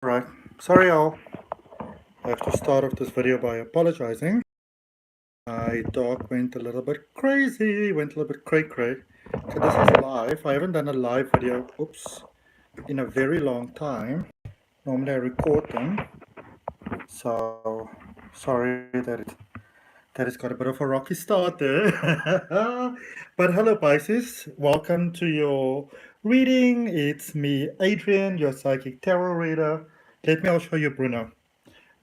Right. Sorry all. I have to start off this video by apologizing. My dog went a little bit crazy, went a little bit cray-cray. So this is live. I haven't done a live video, in a very long time. Normally I record them. So sorry that it's got a bit of a rocky start there. But hello Pisces, welcome to your reading. It's me, Adrian, your psychic tarot reader. Let me also show you Bruno.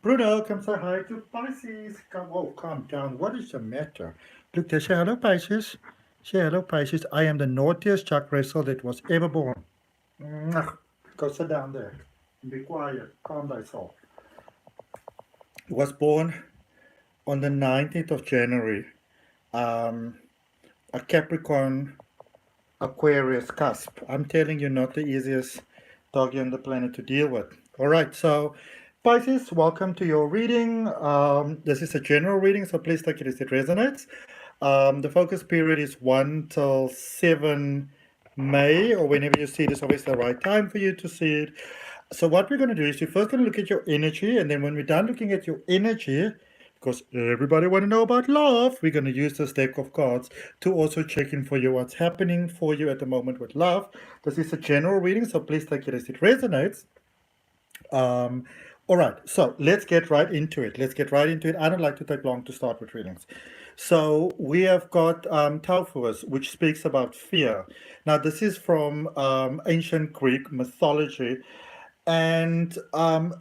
Bruno, come say hi to Pisces. Calm down. What is the matter? Look, they say hello, Pisces. Say hello, Pisces. I am the naughtiest Chuck Russell that was ever born. Mwah. Go sit down there. Be quiet. Calm thyself. Was born on the 19th of January. A Capricorn Aquarius cusp. I'm telling you, not the easiest doggy on the planet to deal with. All right, so Pisces, welcome to your reading. This is a general reading, so please take it as it resonates. The focus period is 1 till 7 May, or whenever you see it is always the right time for you to see it. So what we're going to do is we're first going to look at your energy, and then when we're done looking at your energy, because everybody want to know about love, we're going to use this deck of cards to also check in for you what's happening for you at the moment with love. This is a general reading, so please take it as it resonates. All right, so let's get right into it. I don't like to take long to start with readings. So we have got Taurus, which speaks about fear. Now, this is from ancient Greek mythology. And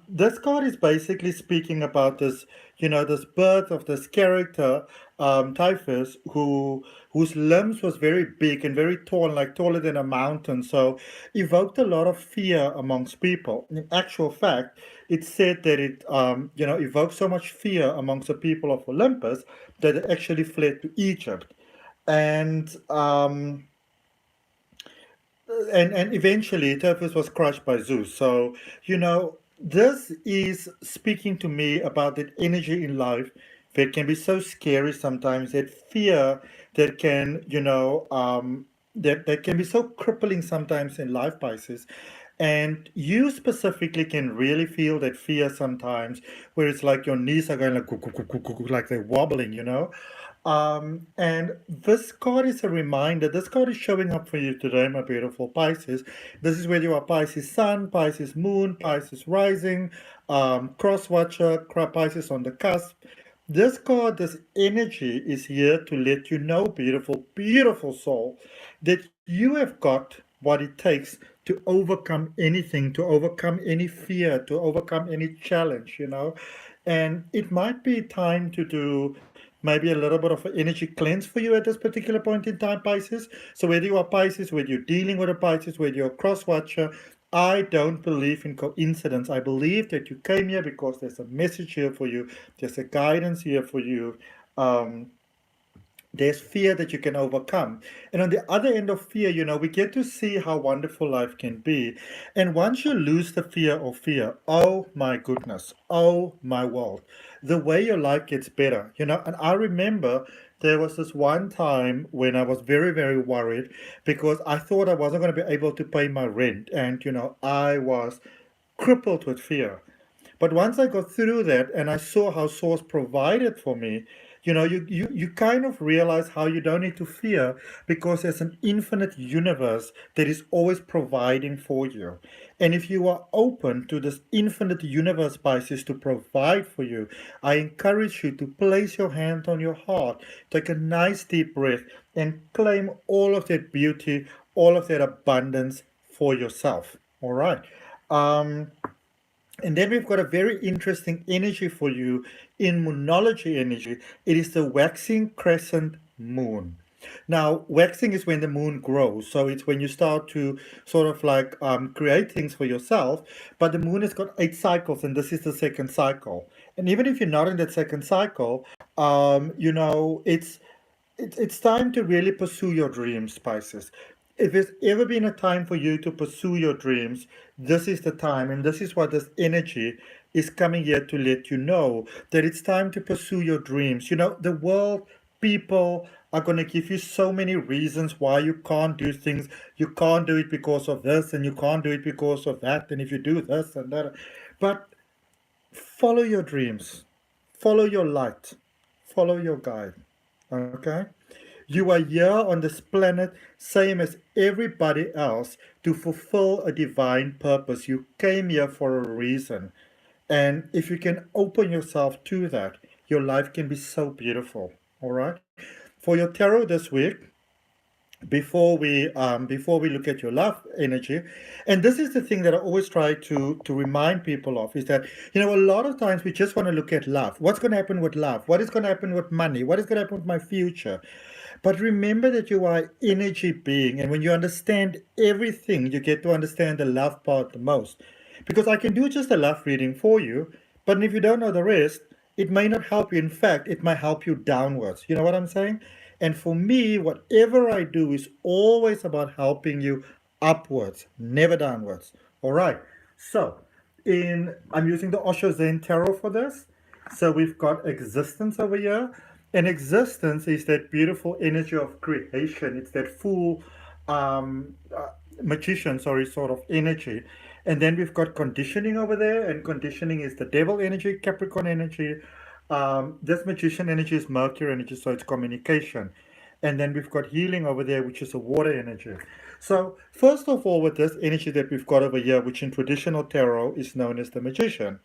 this card is basically speaking about this birth of this character, Typhus, whose limbs was very big and very tall, like taller than a mountain. So evoked a lot of fear amongst people. In actual fact, it's said that it, evoked so much fear amongst the people of Olympus that they actually fled to Egypt. And and eventually Typhus was crushed by Zeus. So, this is speaking to me about that energy in life that can be so scary sometimes, that fear that can, that can be so crippling sometimes in life, Pisces. And you specifically can really feel that fear sometimes, where it's like your knees are going like they're wobbling. And this card is a reminder. This card is showing up for you today, my beautiful Pisces. This is where you are Pisces Sun, Pisces Moon, Pisces Rising, Cross Watcher, Pisces on the cusp. This card, this energy is here to let you know, beautiful, beautiful soul, that you have got what it takes to overcome anything, to overcome any fear, to overcome any challenge. And it might be time to do maybe a little bit of an energy cleanse for you at this particular point in time, Pisces. So whether you are Pisces, whether you're dealing with a Pisces, whether you're a cross watcher, I don't believe in coincidence. I believe that you came here because there's a message here for you. There's a guidance here for you. There's fear that you can overcome. And on the other end of fear, we get to see how wonderful life can be. And once you lose the fear of fear, oh my goodness, oh my world, the way your life gets better. And I remember there was this one time when I was very, very worried because I thought I wasn't going to be able to pay my rent. And, I was crippled with fear. But once I got through that and I saw how Source provided for me, you kind of realize how you don't need to fear because there's an infinite universe that is always providing for you. And if you are open to this infinite universe, Pisces, to provide for you, I encourage you to place your hand on your heart, take a nice deep breath, and claim all of that beauty, all of that abundance for yourself. All right. And then we've got a very interesting energy for you in moonology energy. It is the waxing crescent moon. Now, waxing is when the moon grows. So it's when you start to sort of like create things for yourself. But the moon has got 8 cycles, and this is the second cycle. And even if you're not in that second cycle, it's time to really pursue your dreams, Pisces. If there's ever been a time for you to pursue your dreams, this is the time. And this is what this energy is coming here to let you know, that it's time to pursue your dreams. The world, people are going to give you so many reasons why you can't do things. You can't do it because of this, and you can't do it because of that. And if you do this and that. But follow your dreams, follow your light, follow your guide. Okay? You are here on this planet, same as everybody else, to fulfill a divine purpose. You came here for a reason. And if you can open yourself to that, your life can be so beautiful. All right? For your tarot this week, before we look at your love energy, and this is the thing that I always try to remind people of, is that a lot of times we just want to look at love. What's going to happen with love? What is going to happen with money? What is going to happen with my future? But remember that you are an energy being, and when you understand everything, you get to understand the love part the most. Because I can do just a love reading for you, but if you don't know the rest, it may not help you. In fact, it might help you downwards. You know what I'm saying? And for me, whatever I do is always about helping you upwards, never downwards. All right. So, I'm using the Osho Zen Tarot for this. So we've got existence over here. And existence is that beautiful energy of creation. It's that full magician, sorry, sort of energy. And then we've got conditioning over there, and conditioning is the devil energy, Capricorn energy. This magician energy is Mercury energy, so it's communication. And then we've got healing over there, which is a water energy. So, first of all, with this energy that we've got over here, which in traditional tarot is known as the magician,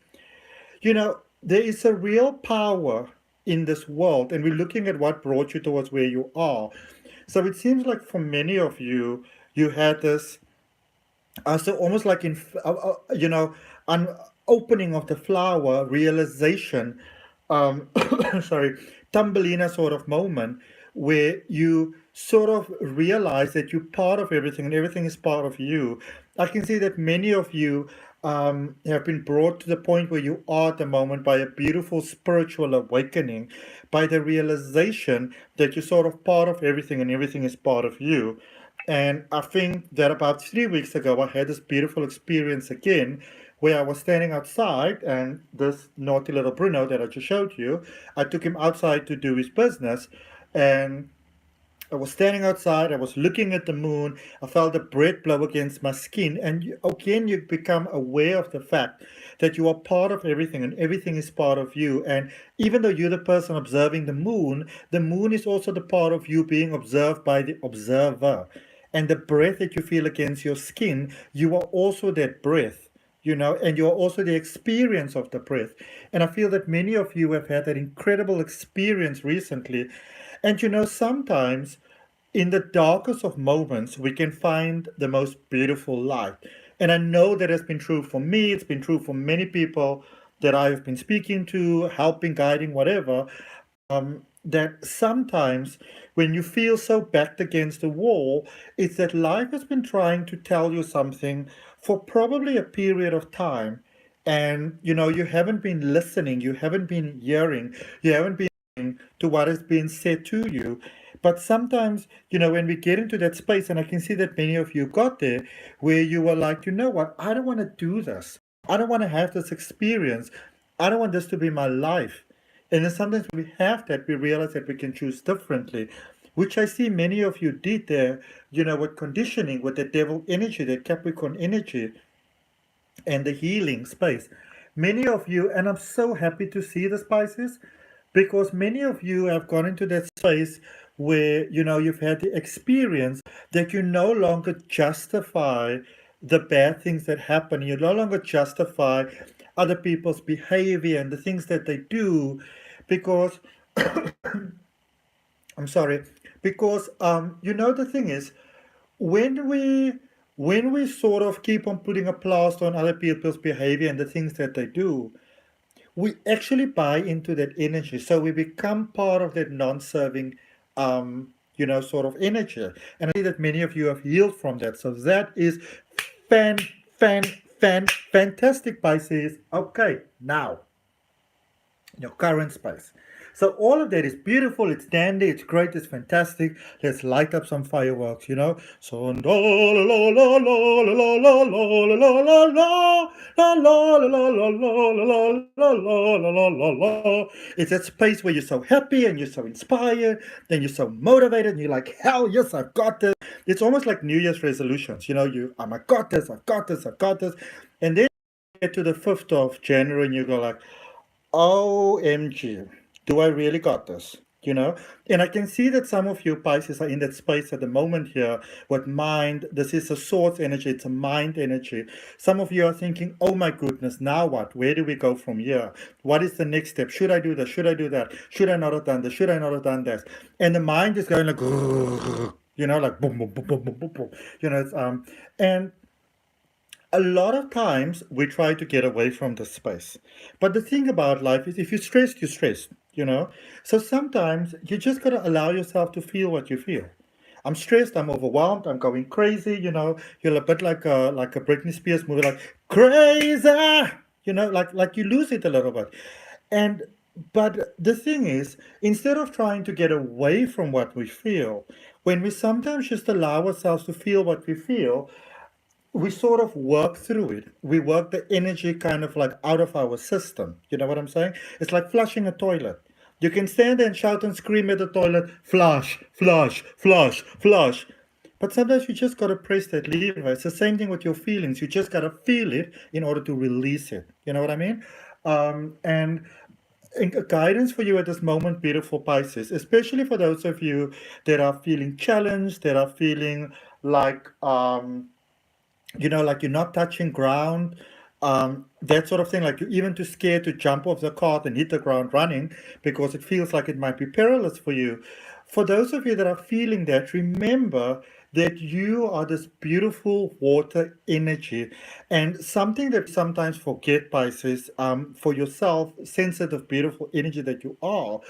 there is a real power in this world, and we're looking at what brought you towards where you are. So, it seems like for many of you, you had this so almost like an opening of the flower, realization, sorry, Thumbelina sort of moment, where you sort of realize that you're part of everything and everything is part of you. I can see that many of you have been brought to the point where you are at the moment by a beautiful spiritual awakening, by the realization that you're sort of part of everything and everything is part of you. And I think that about 3 weeks ago, I had this beautiful experience again where I was standing outside, and this naughty little Bruno that I just showed you, I took him outside to do his business. And I was standing outside, I was looking at the moon, I felt the breath blow against my skin. And again, you become aware of the fact that you are part of everything and everything is part of you. And even though you're the person observing the moon is also the part of you being observed by the observer. And the breath that you feel against your skin, you are also that breath, and you're also the experience of the breath. And I feel that many of you have had that incredible experience recently. And sometimes in the darkest of moments, we can find the most beautiful light. And I know that has been true for me, it's been true for many people that I've been speaking to, helping, guiding, whatever. That sometimes when you feel so backed against the wall, it's that life has been trying to tell you something for probably a period of time. And you haven't been listening, you haven't been hearing, you haven't been to what has been said to you. But sometimes, when we get into that space, and I can see that many of you got there, where you were like, you know what, I don't want to do this. I don't want to have this experience. I don't want this to be my life. And then sometimes when we have that, we realize that we can choose differently, which I see many of you did there, with conditioning, with the devil energy, the Capricorn energy, and the healing space. Many of you, and I'm so happy to see the Pisces, because many of you have gone into that space where you've had the experience that you no longer justify the bad things that happen. You no longer justify other people's behavior and the things that they do, because I'm sorry, because the thing is, when we sort of keep on putting a plaster on other people's behavior and the things that they do, we actually buy into that energy. So we become part of that non-serving, sort of energy. And I see that many of you have healed from that. So that is fantastic, Pisces. Okay, now, your current space. So all of that is beautiful, it's dandy, it's great, it's fantastic. Let's light up some fireworks, So la la la la la la la la la la la la la la la la. It's that space where you're so happy and you're so inspired, then you're so motivated, and you're like, hell yes, I've got this. It's almost like New Year's resolutions, I got this, I've got this, I've got this. And then get to the 5th of January and you go like, OMG, do I really got this? You know, and I can see that some of you Pisces are in that space at the moment here with mind. This is a source energy, it's a mind energy. Some of you are thinking, oh my goodness, now what? Where do we go from here? What is the next step? Should I do this? Should I do that? Should I not have done this? Should I not have done this? And the mind is going like, like boom, boom, boom, boom, boom, boom, boom. And a lot of times we try to get away from the space. But the thing about life is if you're stressed, you're stressed. So sometimes you just gotta allow yourself to feel what you feel. I'm stressed, I'm overwhelmed, I'm going crazy. You're a bit like a Britney Spears movie, like crazy, like you lose it a little bit. And but the thing is, instead of trying to get away from what we feel, when we sometimes just allow ourselves to feel what we feel, we sort of work through it. We work the energy kind of like out of our system. You know what I'm saying? It's like flushing a toilet. You can stand there and shout and scream at the toilet, flush, flush, flush, flush. But sometimes you just gotta press that lever. It's the same thing with your feelings. You just gotta feel it in order to release it. You know what I mean? And guidance for you at this moment, beautiful Pisces, especially for those of you that are feeling challenged, that are feeling like like you're not touching ground, that sort of thing, like you're even too scared to jump off the cart and hit the ground running because it feels like it might be perilous for you. For those of you that are feeling that, remember that you are this beautiful water energy. And something that we sometimes forget, Pisces, for yourself, sensitive, beautiful energy that you are,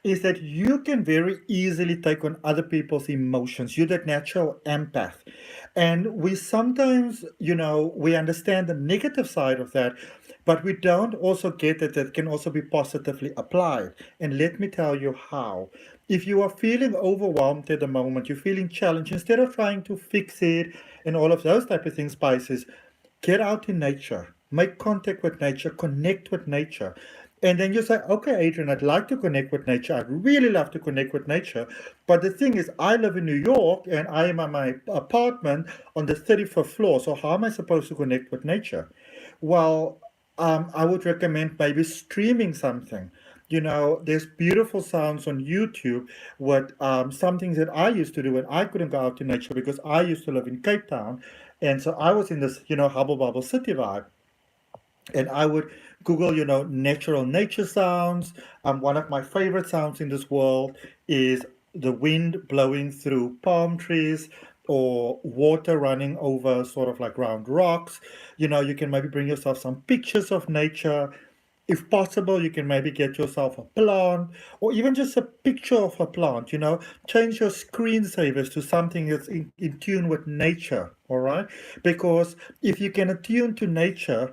is that you can very easily take on other people's emotions. You're that natural empath. And we sometimes, we understand the negative side of that, but we don't also get that it can also be positively applied. And let me tell you how. If you are feeling overwhelmed at the moment, you're feeling challenged, instead of trying to fix it and all of those type of things, Pisces, get out in nature, make contact with nature, connect with nature. And then you say, okay, Adrian, I'd like to connect with nature. I'd really love to connect with nature. But the thing is, I live in New York and I am at my apartment on the 35th floor. So how am I supposed to connect with nature? Well, I would recommend maybe streaming something. There's beautiful sounds on YouTube with some things that I used to do when I couldn't go out to nature because I used to live in Cape Town. And so I was in this, hubble bubble city vibe. And I would Google, natural nature sounds. One of my favorite sounds in this world is the wind blowing through palm trees or water running over sort of like round rocks. You can maybe bring yourself some pictures of nature. If possible, you can maybe get yourself a plant or even just a picture of a plant. Change your screensavers to something that's in tune with nature, all right? Because if you can attune to nature,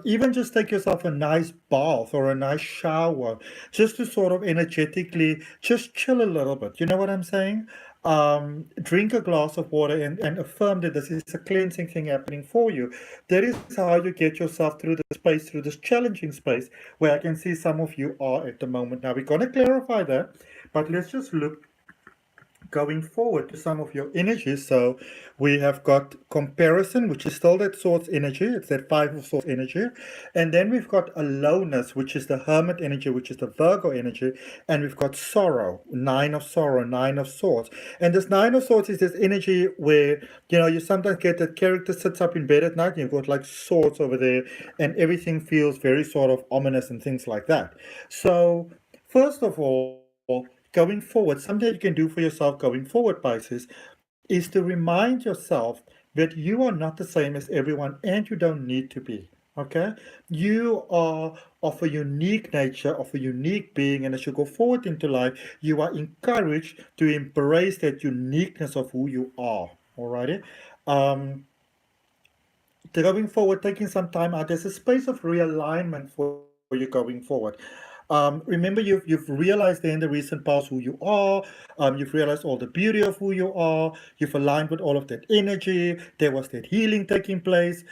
even just take yourself a nice bath or a nice shower, just to sort of energetically just chill a little bit. You know what I'm saying? Drink a glass of water and affirm that this is a cleansing thing happening for you. That is how you get yourself through the space, through this challenging space where I can see some of you are at the moment. Now, we're going to clarify that, but let's just look going forward to some of your energies. So we have got comparison, which is still that source energy. It's that 5 of source energy. And then we've got aloneness, which is the hermit energy, which is the Virgo energy. And we've got sorrow, 9 of sorrow, 9 of swords. And this 9 of swords is this energy where, you sometimes get that character sits up in bed at night and you've got like swords over there and everything feels very sort of ominous and things like that. So first of all, going forward, something you can do for yourself going forward, Pisces, is to remind yourself that you are not the same as everyone and you don't need to be. Okay? You are of a unique nature, of a unique being, and as you go forward into life, you are encouraged to embrace that uniqueness of who you are. Alrighty? Um, Going forward, taking some time out, there's a space of realignment for you going forward. Remember, you've realized in the recent past who you are. You've realized all the beauty of who you are. You've aligned with all of that energy. There was that healing taking place.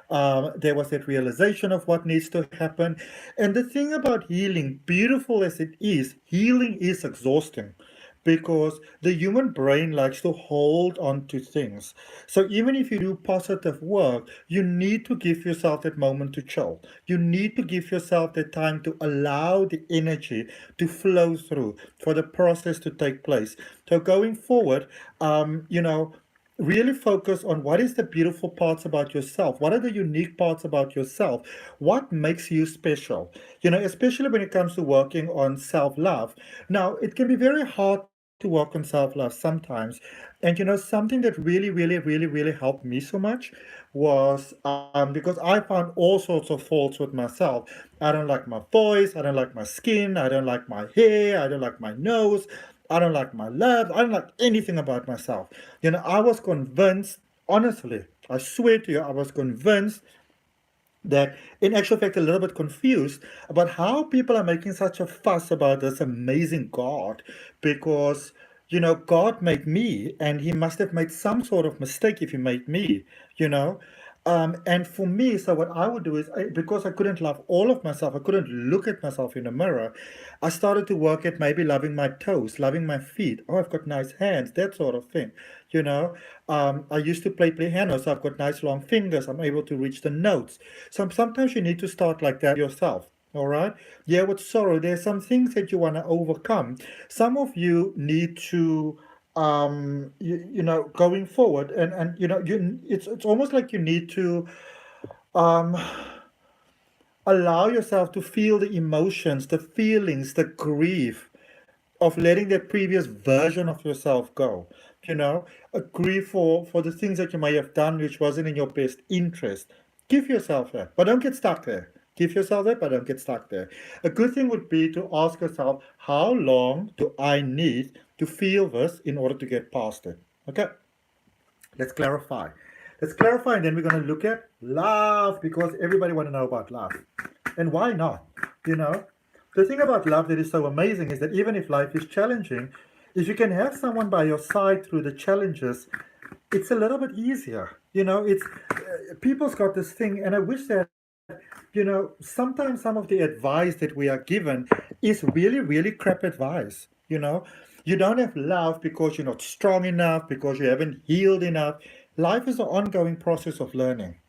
There was that realization of what needs to happen. And the thing about healing, beautiful as it is, healing is exhausting because the human brain likes to hold on to things. So even if you do positive work, you need to give yourself that moment to chill. You need to give yourself the time to allow the energy to flow through for the process to take place. So going forward, really focus on what is the beautiful parts about yourself. What are the unique parts about yourself? What makes you special? Especially when it comes to working on self-love. Now, it can be very hard to work on self-love sometimes. And something that really, really, really, really helped me so much was because I found all sorts of faults with myself. I don't like my voice, I don't like my skin, I don't like my hair, I don't like my nose, I don't like my legs, I don't like anything about myself. I was convinced, honestly, I swear to you, I was convinced that in actual fact a little bit confused about how people are making such a fuss about this amazing God, because God made me and he must have made some sort of mistake if he made me, you know and for me, so what I would do is, because I couldn't love all of myself, I couldn't look at myself in the mirror, I started to work at maybe loving my toes, loving my feet. Oh, I've got nice hands, that sort of thing. you know I used to play piano, so I've got nice long fingers, I'm able to reach the notes. Sometimes you need to start like that yourself. All right. Yeah, with sorrow, there's some things that you want to overcome. Some of you need to going forward, and it's almost like you need to um allow yourself to feel the emotions, the feelings, the grief of letting that previous version of yourself go. A grief for the things that you may have done which wasn't in your best interest. Give yourself that, but don't get stuck there. Give yourself that, but don't get stuck there. A good thing would be to ask yourself, how long do I need to feel this in order to get past it? Okay, let's clarify. Let's clarify, and then we're going to look at love, because everybody want to know about love. And why not? You know, the thing about love that is so amazing is that even if life is challenging, if you can have someone by your side through the challenges, it's a little bit easier. It's people's got this thing, and I wish that sometimes some of the advice that we are given is really, really crap advice. You don't have love because you're not strong enough, because you haven't healed enough. Life is an ongoing process of learning.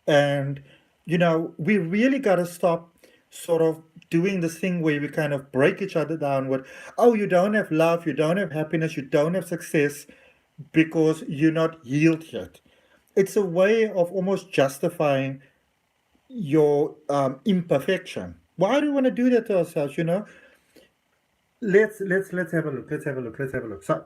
And, we really got to stop sort of doing this thing where we kind of break each other down with, oh, you don't have love, you don't have happiness, you don't have success because you're not healed yet. It's a way of almost justifying your imperfection. Why do we want to do that to ourselves? Let's have a look. Let's have a look. So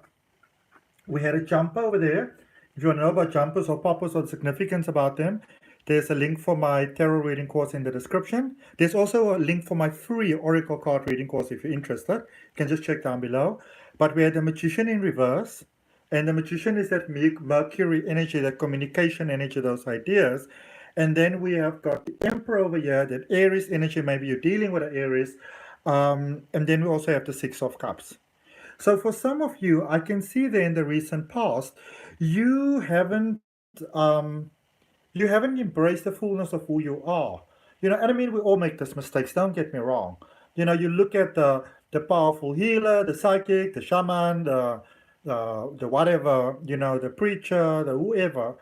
we had a jumper over there. If you want to know about jumpers or poppers or the significance about them, there's a link for my tarot reading course in the description. There's also a link for my free Oracle card reading course if you're interested. You can just check down below. But we had the Magician in reverse. And the Magician is that Mercury energy, that communication energy, those ideas. And then we have got the Emperor over here, that Aries energy. Maybe you're dealing with an Aries. And then we also have the Six of Cups. So for some of you, I can see there in the recent past, you haven't embraced the fullness of who you are. And I mean, we all make these mistakes. Don't get me wrong. You look at the powerful healer, the psychic, the shaman, the whatever, the preacher, the whoever.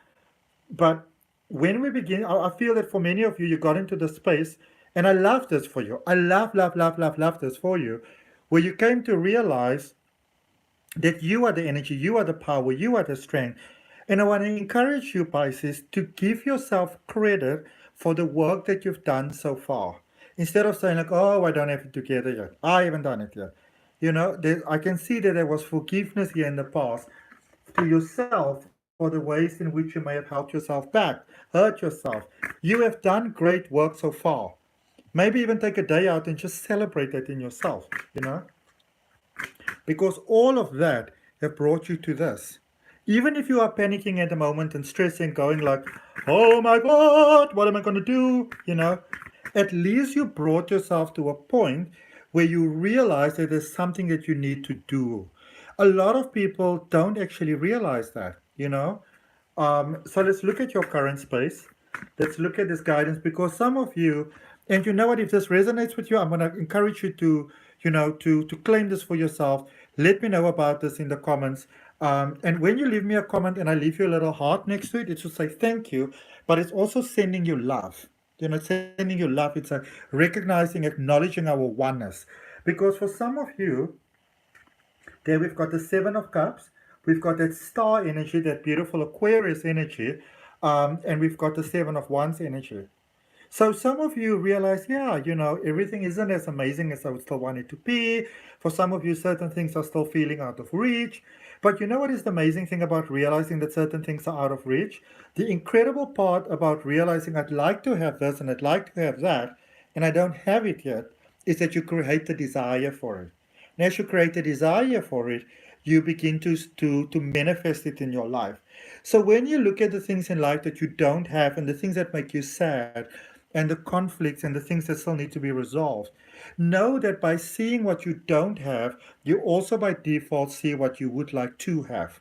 But when we begin, I feel that for many of you, you got into the space, and I love this for you. I love this for you, where you came to realize that you are the energy, you are the power, you are the strength. And I want to encourage you, Pisces, to give yourself credit for the work that you've done so far. Instead of saying, like, oh, I don't have it together yet. I haven't done it yet. I can see that there was forgiveness here in the past to yourself for the ways in which you may have held yourself back, hurt yourself. You have done great work so far. Maybe even take a day out and just celebrate that in yourself. Because all of that have brought you to this. Even if you are panicking at the moment and stressing, going like, oh my God, what am I going to do? At least you brought yourself to a point where you realize that there's something that you need to do. A lot of people don't actually realize that. So let's look at your current space. Let's look at this guidance, because some of you, and you know what, if this resonates with you, I'm going to encourage you to, to claim this for yourself. Let me know about this in the comments. And when you leave me a comment and I leave you a little heart next to it, it should say thank you, but it's also sending you love. Sending you love. It's a recognizing, acknowledging our oneness. Because for some of you, there we've got the Seven of Cups, we've got that star energy, that beautiful Aquarius energy, and we've got the Seven of Wands energy. So some of you realize, yeah, everything isn't as amazing as I would still want it to be. For some of you, certain things are still feeling out of reach. But you know what is the amazing thing about realizing that certain things are out of reach? The incredible part about realizing I'd like to have this and I'd like to have that, and I don't have it yet, is that you create the desire for it. And as you create a desire for it, you begin to manifest it in your life. So when you look at the things in life that you don't have and the things that make you sad and the conflicts and the things that still need to be resolved, know that by seeing what you don't have, you also by default see what you would like to have.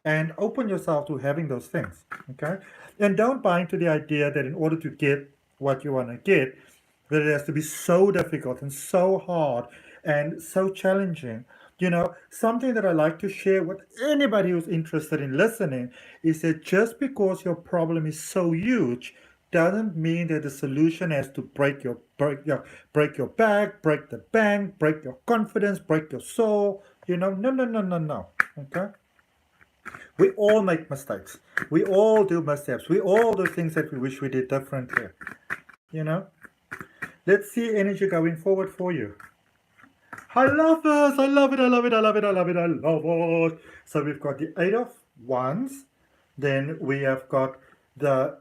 And open yourself to having those things. Okay? And don't buy into the idea that in order to get what you want to get, that it has to be so difficult and so hard and so challenging. Something that I like to share with anybody who's interested in listening is that just because your problem is so huge doesn't mean that the solution has to break your back, break the bank, break your confidence, break your soul. No, no, no, no, no. Okay? We all make mistakes. We all do missteps. We all do things that we wish we did differently. You know? Let's see energy going forward for you. I love this. I love it. I love it. I love it. I love it. I love it. So we've got the Eight of Wands. Then we have got the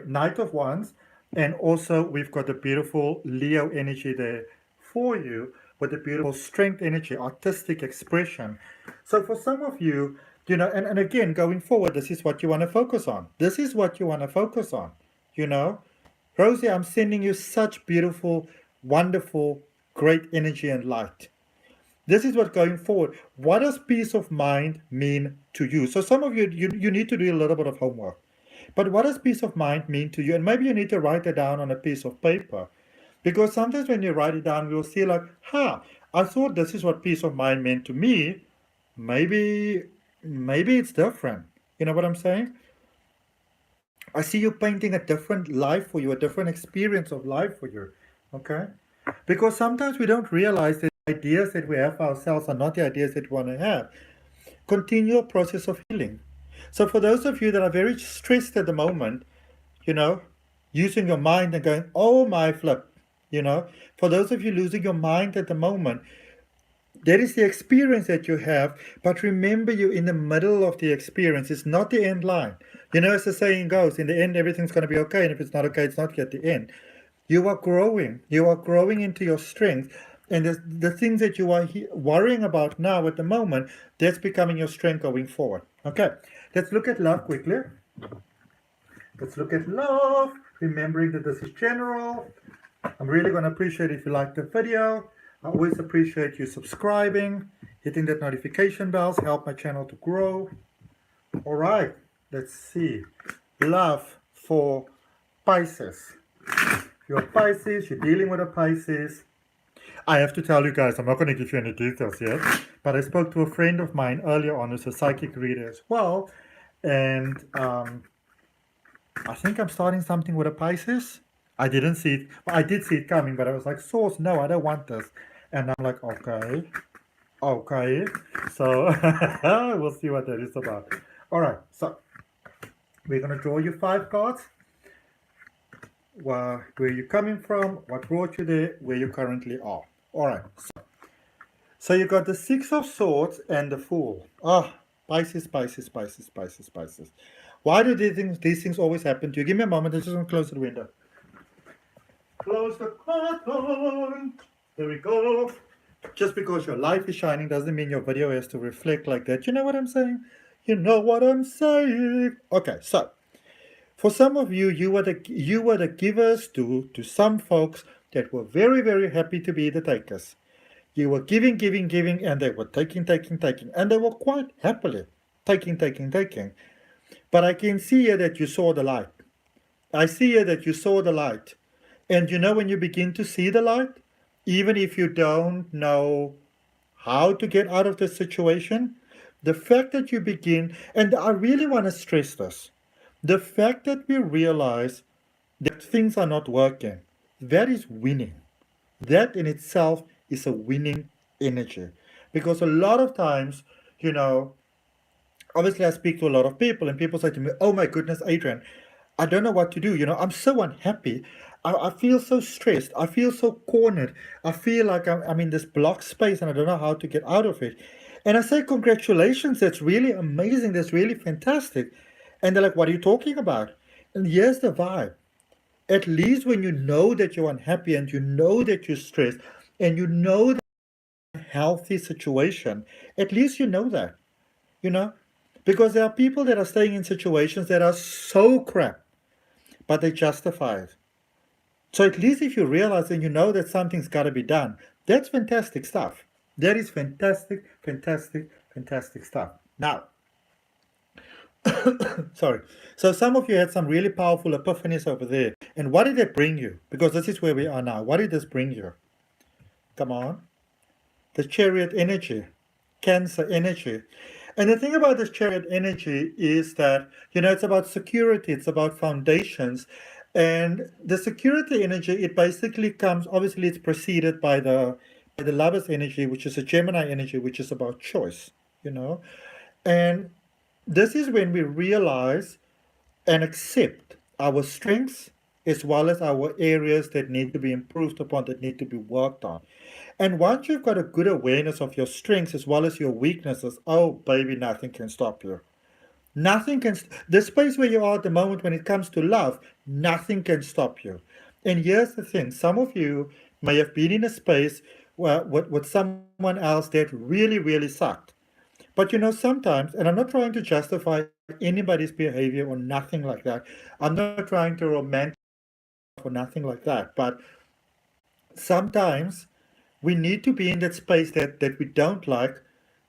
Knight of Wands. And also we've got the beautiful Leo energy there for you with the beautiful strength energy, artistic expression. So for some of you, and again, going forward, this is what you want to focus on. This is what you want to focus on, Rosie, I'm sending you such beautiful, wonderful, great energy and light. This is what going forward. What does peace of mind mean to you? So some of you need to do a little bit of homework. But what does peace of mind mean to you? And maybe you need to write it down on a piece of paper. Because sometimes when you write it down, we'll see like, I thought this is what peace of mind meant to me. Maybe it's different. You know what I'm saying? I see you painting a different life for you, a different experience of life for you. Okay? Because sometimes we don't realize that the ideas that we have for ourselves are not the ideas that we want to have. Continual process of healing. So for those of you that are very stressed at the moment, using your mind and going, oh my flip, for those of you losing your mind at the moment, that is the experience that you have, but remember you're in the middle of the experience. It's not the end line. As the saying goes, in the end, everything's going to be okay, and if it's not okay, it's not yet the end. You are growing. You are growing into your strength, and the things that you are worrying about now at the moment, that's becoming your strength going forward. Okay, let's look at love quickly. Let's look at love, remembering that this is general. I'm really going to appreciate if you like the video. I always appreciate you subscribing, hitting that notification bells, help my channel to grow. All right, let's see. Love for Pisces. If you're a Pisces, you're dealing with a Pisces. I have to tell you guys, I'm not going to give you any details yet, but I spoke to a friend of mine earlier on who's a psychic reader as well, and I think I'm starting something with a Pisces. I didn't see it. Well, I did see it coming, but I was like, source, no, I don't want this. And I'm like, okay. So we'll see what that is about. All right, so we're going to draw you 5 cards. Where you're coming from, what brought you there, where you currently are. All right, so you got the 6 of Swords and the Fool. Pisces. Why do these things always happen to you? Give me a moment, I'm just going to close the window. Close the curtain. There we go. Just because your life is shining doesn't mean your video has to reflect like that. You know what I'm saying? You know what I'm saying. Okay, so for some of you, you were the givers to some folks that were very, very happy to be the takers. You were giving, and they were taking, and they were quite happily taking. But I can see here that you saw the light. I see here that you saw the light. And when you begin to see the light, even if you don't know how to get out of the situation, the fact that you begin, and I really want to stress this, the fact that we realize that things are not working, that is winning. That in itself is a winning energy. Because a lot of times, you know, obviously I speak to a lot of people and people say to me, oh my goodness, Adrian, I don't know what to do. I'm so unhappy. I feel so stressed. I feel so cornered. I feel like I'm in this blocked space and I don't know how to get out of it. And I say, congratulations, that's really amazing. That's really fantastic. And they're like, what are you talking about? And here's the vibe. At least when you know that you're unhappy and you know that you're stressed and you know that it's a healthy situation, at least you know that, you know? Because there are people that are staying in situations that are so crap, but they justify it. So at least if you realize and you know that something's got to be done, that's fantastic stuff. That is fantastic, fantastic, fantastic stuff. Now, sorry. So some of you had some really powerful epiphanies over there. And what did it bring you? Because this is where we are now. What did this bring you? Come on. The chariot energy, Cancer energy. And the thing about this chariot energy is that, it's about security, it's about foundations. And the security energy, it basically comes, obviously, it's preceded by the lover's energy, which is a Gemini energy, which is about choice, you know. And this is when we realize and accept our strengths as well as our areas that need to be improved upon, that need to be worked on. And once you've got a good awareness of your strengths as well as your weaknesses, oh baby, nothing can stop you. Nothing can, the space where you are at the moment when it comes to love, nothing can stop you. And here's the thing, some of you may have been in a space where, with someone else that really, really sucked. But sometimes, and I'm not trying to justify anybody's behavior or nothing like that. I'm not trying to romanticize or nothing like that. But sometimes we need to be in that space that we don't like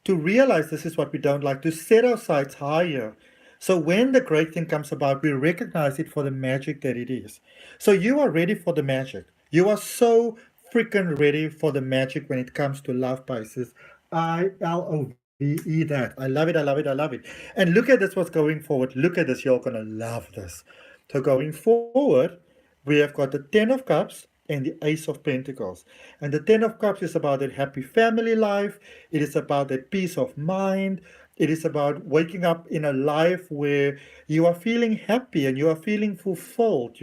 to realize this is what we don't like, to set our sights higher. So when the great thing comes about, we recognize it for the magic that it is. So you are ready for the magic. You are so freaking ready for the magic when it comes to love, Pisces. ILOVE that. I love it, I love it, I love it. And look at this, what's going forward. Look at this, you're going to love this. So going forward, we have got the Ten of Cups and the Ace of Pentacles. And the Ten of Cups is about that happy family life. It is about that peace of mind. It is about waking up in a life where you are feeling happy and you are feeling fulfilled.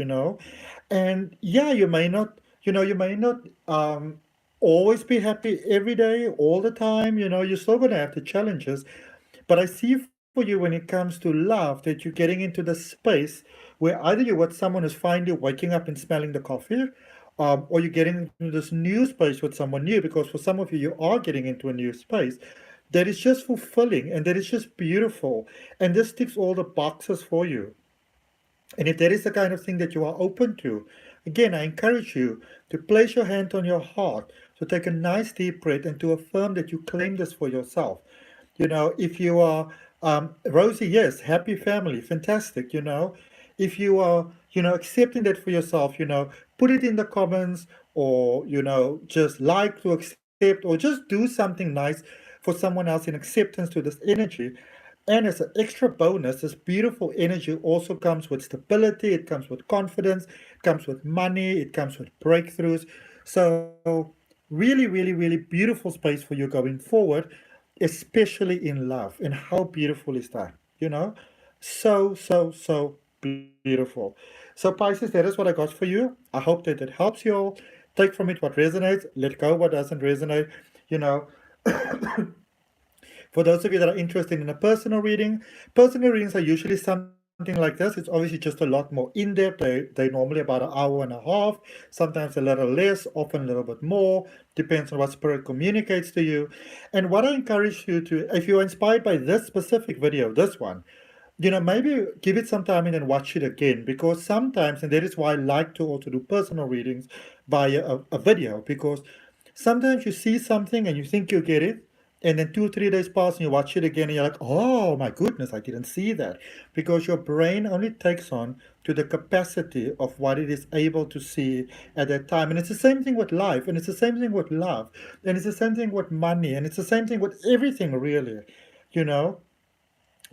And yeah, you may not always be happy every day, all the time. You're still going to have the challenges. But I see for you when it comes to love that you're getting into the space where either you're with someone who's finally waking up and smelling the coffee, or you're getting into this new space with someone new, because for some of you, you are getting into a new space that is just fulfilling and that is just beautiful. And this ticks all the boxes for you. And if that is the kind of thing that you are open to, again, I encourage you to place your hand on your heart, to take a nice deep breath and to affirm that you claim this for yourself. If you are Rosie, yes, happy family, fantastic. If you are, accepting that for yourself, put it in the comments, or, just like to accept, or just do something nice for someone else in acceptance to this energy. And as an extra bonus, this beautiful energy also comes with stability, it comes with confidence, it comes with money, it comes with breakthroughs. So, really, really, really beautiful space for you going forward, especially in love. And how beautiful is that? So, so, so beautiful. So, Pisces, that is what I got for you. I hope that it helps you all. Take from it what resonates, let go what doesn't resonate. You know, For those of you that are interested in a personal readings are usually something like this. It's obviously just a lot more in depth. They normally about an hour and a half, sometimes a little less, often a little bit more. Depends on what spirit communicates to you. And what I encourage you to, if you're inspired by this specific video, this one, maybe give it some time and then watch it again, because sometimes, and that is why I like to also do personal readings by a video, because sometimes you see something and you think you get it, And then 2 or 3 days pass and you watch it again and you're like, oh my goodness, I didn't see that. Because your brain only takes on to the capacity of what it is able to see at that time. And it's the same thing with life, and it's the same thing with love, and it's the same thing with money, and it's the same thing with everything really. You know,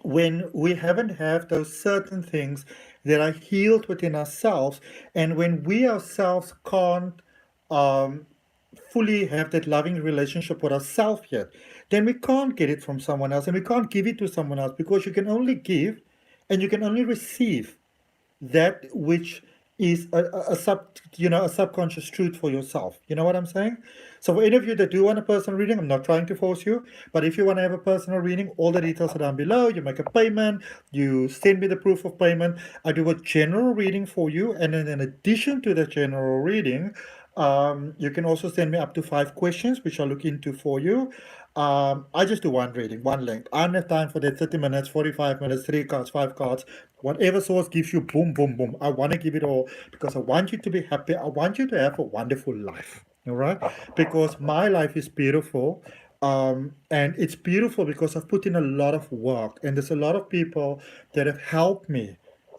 when we haven't have those certain things that are healed within ourselves, and when we ourselves can't um, fully have that loving relationship with ourselves yet, then we can't get it from someone else, and we can't give it to someone else, because you can only give and you can only receive that which is a subconscious truth for yourself. You know what I'm saying? So for any of you that do want a personal reading, I'm not trying to force you, but if you want to have a personal reading, all the details are down below. You make a payment, you send me the proof of payment, I do a general reading for you, and then in addition to the general reading, you can also send me up to 5 questions, which I'll look into for you. I just do one reading, one length. I don't have time for that 30 minutes, 45 minutes, 3 cards, 5 cards. Whatever source gives you, boom, boom, boom. I want to give it all because I want you to be happy. I want you to have a wonderful life. All right? Because my life is beautiful. And it's beautiful because I've put in a lot of work. And there's a lot of people that have helped me.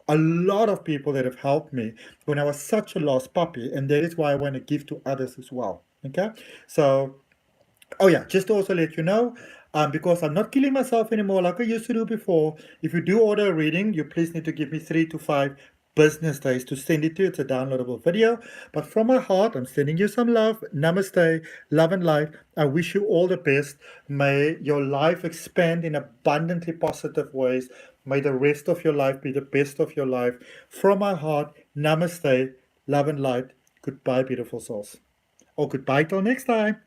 A lot of people that have helped me when I was such a lost puppy. And that is why I want to give to others as well. Okay? So oh yeah, just to also let you know, because I'm not killing myself anymore like I used to do before. If you do order a reading, you please need to give me 3 to 5 business days to send it to you. It's a downloadable video. But from my heart, I'm sending you some love. Namaste, love and light. I wish you all the best. May your life expand in abundantly positive ways. May the rest of your life be the best of your life. From my heart, namaste, love and light. Goodbye, beautiful souls. Or goodbye till next time.